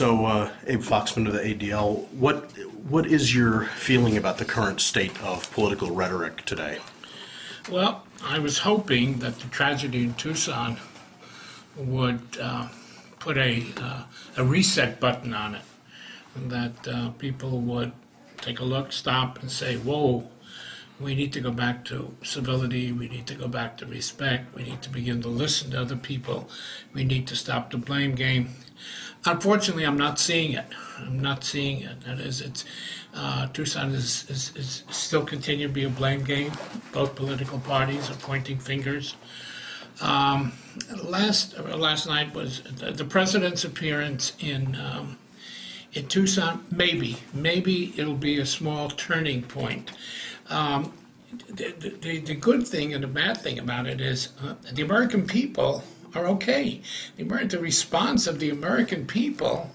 So, Abe Foxman of the ADL, what is your feeling about the current state of political rhetoric today? Well, I was hoping that the tragedy in Tucson would put a reset button on it, and that people would take a look, stop, and say, whoa, we need to go back to civility, we need to go back to respect, we need to begin to listen to other people, we need to stop the blame game. Unfortunately, I'm not seeing it. That is, Tucson is still continue to be a blame game. Both political parties are pointing fingers. Last night was the president's appearance in Tucson. Maybe it'll be a small turning point. The good thing and the bad thing about it is the American people are okay. The response of the American people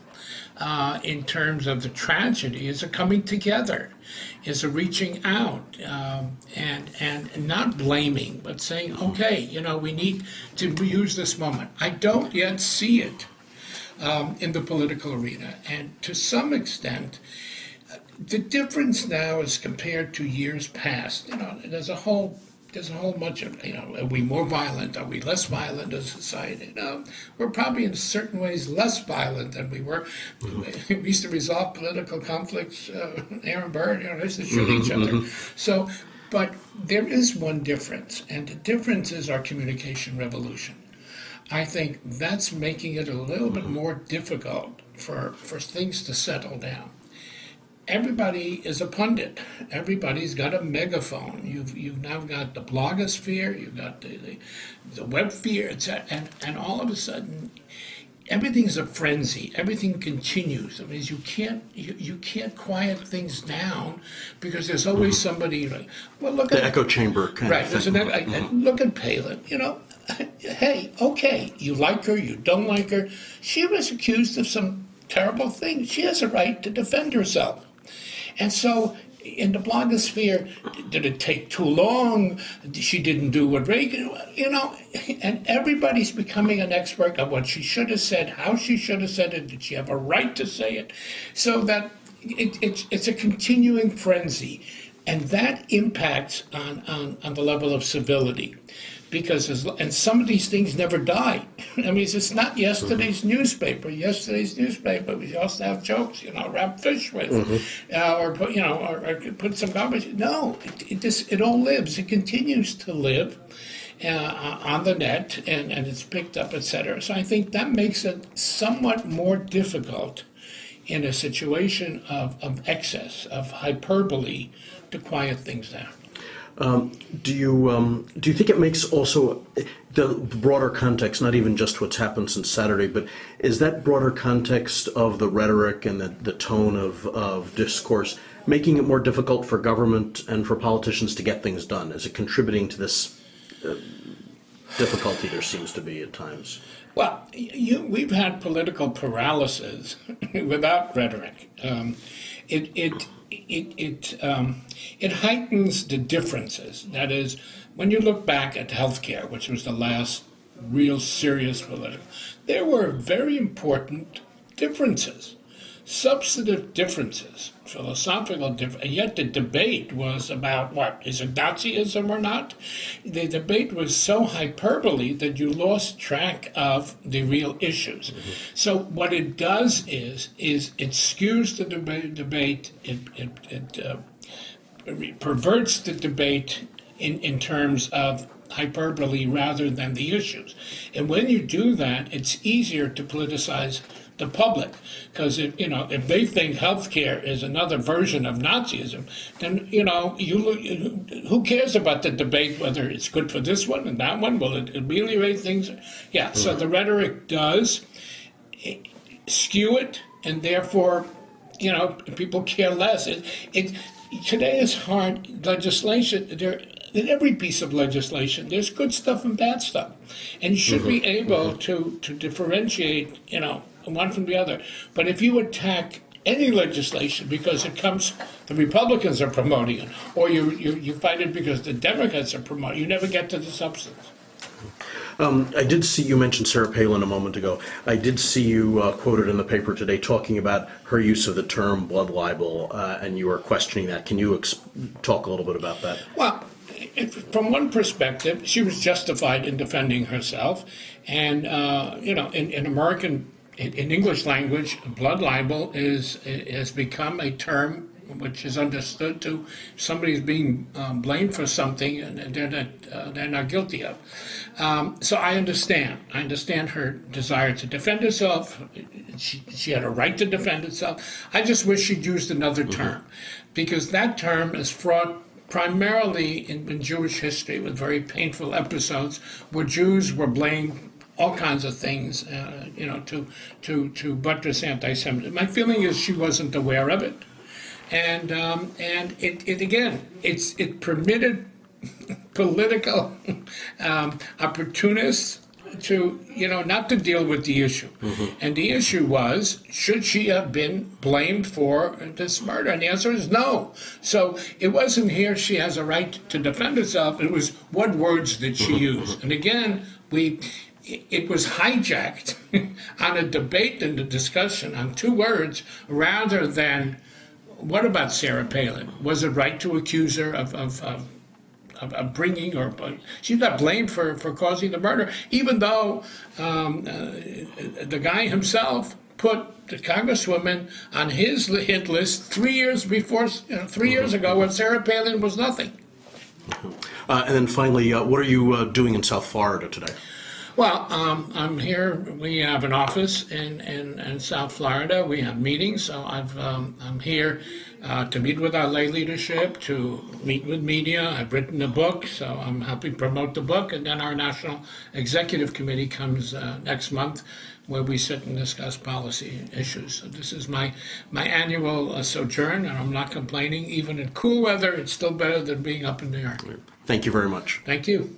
in terms of the tragedy is a coming together, is a reaching out, and not blaming, but saying, okay, we need to use this moment. I don't yet see it in the political arena, and to some extent, the difference now is compared to years past. There's a whole bunch of, are we more violent? Are we less violent as a society? We're probably in certain ways less violent than we were. We used to resolve political conflicts, Aaron Burr, they used to shoot each other. So, but there is one difference, and the difference is our communication revolution. I think that's making it a little bit more difficult for things to settle down. Everybody is a pundit. Everybody's got a megaphone. You've now got the blogosphere, you've got the web sphere, etc. And all of a sudden, everything's a frenzy. Everything continues. I mean, you can't quiet things down because there's always somebody like, well, look at the echo chamber kind of thing. Look at Palin. Hey, okay, you like her, you don't like her. She was accused of some terrible things. She has a right to defend herself. And so in the blogosphere, did it take too long? She didn't do what Reagan, and everybody's becoming an expert on what she should have said, how she should have said it, did she have a right to say it? So that it's a continuing frenzy. And that impacts on the level of civility. Because and some of these things never die. I mean, it's not yesterday's newspaper. Yesterday's newspaper, we also have jokes, wrap fish with, or put some garbage. No, it all lives. It continues to live on the net, and it's picked up, etc. So I think that makes it somewhat more difficult in a situation of excess, of hyperbole, to quiet things down. Do you think it makes also the broader context, not even just what's happened since Saturday, but is that broader context of the rhetoric and the tone of discourse making it more difficult for government and for politicians to get things done? Is it contributing to this difficulty there seems to be at times? Well, we've had political paralysis without rhetoric. It heightens the differences. That is, when you look back at healthcare, which was the last real serious political, there were very important differences, substantive differences, philosophical differences, and yet the debate was about what? Is it Nazism or not? The debate was so hyperbole that you lost track of the real issues. So what it does is it skews the debate, it perverts the debate in terms of hyperbole rather than the issues. And when you do that, it's easier to politicize the public, because if they think healthcare is another version of Nazism, then who cares about the debate whether it's good for this one and that one? Will it ameliorate things? Yeah. So the rhetoric does skew it, and therefore, people care less. Today is hard legislation. In every piece of legislation, there's good stuff and bad stuff, and you should be able to differentiate, one from the other. But if you attack any legislation because the Republicans are promoting it, or you fight it because the Democrats are promoting it, you never get to the substance. I did see you mentioned Sarah Palin a moment ago. I did see you quoted in the paper today talking about her use of the term blood libel, and you were questioning that. Can you talk a little bit about that? Well, from one perspective, she was justified in defending herself, and in American, in English language, blood libel has become a term which is understood to somebody's being blamed for something and they're not guilty of. So I understand. I understand her desire to defend herself. She had a right to defend herself. I just wish she'd used another term, because that term is fraught primarily in Jewish history with very painful episodes where Jews were blamed all kinds of things, to buttress anti-Semitism. My feeling is she wasn't aware of it. And it permitted political opportunists to, not to deal with the issue. And the issue was, should she have been blamed for this murder? And the answer is no. So it wasn't here she has a right to defend herself. It was, what words did she use? And again, it was hijacked on a debate and a discussion on two words rather than, what about Sarah Palin? Was it right to accuse her of bringing, or she's not blamed for causing the murder, even though the guy himself put the congresswoman on his hit list 3 years before, 3 years ago, when Sarah Palin was nothing. And then finally, what are you doing in South Florida today? Well, I'm here. We have an office in South Florida. We have meetings, so I'm here to meet with our lay leadership, to meet with media. I've written a book, so I'm happy to promote the book. And then our National Executive Committee comes next month, where we sit and discuss policy issues. So this is my annual sojourn, and I'm not complaining. Even in cool weather, it's still better than being up in New York. Thank you very much. Thank you.